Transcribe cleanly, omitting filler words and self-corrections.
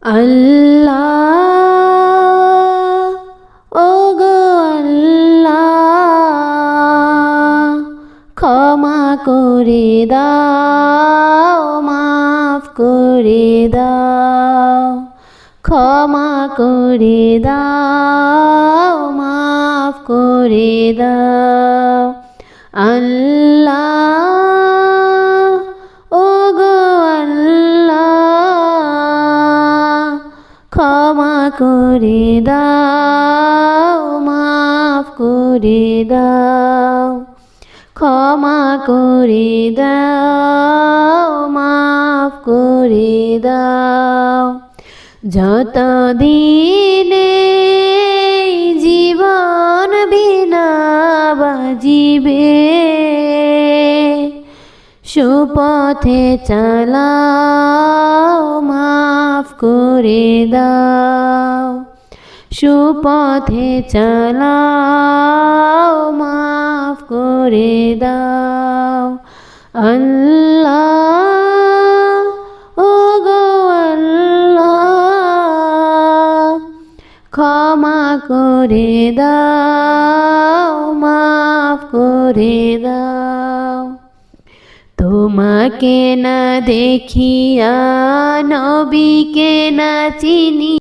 আল্লাহ ওগো আল্লাহ ক্ষমা করে দাও মাফ করে দাও ক্ষমা করে দাও মাফ করে দাও আল্লাহ ওগো আল্লাহ ক্ষমা করে দাও মাফ করে দাও ক্ষমা করে দাও মাফ করে দাও যতদিনে জীবন বিনা বাজিবে সুপথে চালাও মাফ করে দাও সুপথে চালাও মাফ করে দাও আল্লাহ ওগো আল্লাহ ক্ষমা করে দাও মাফ করে দাও তোমাকে না দেখিয়া নবীকে না চিনি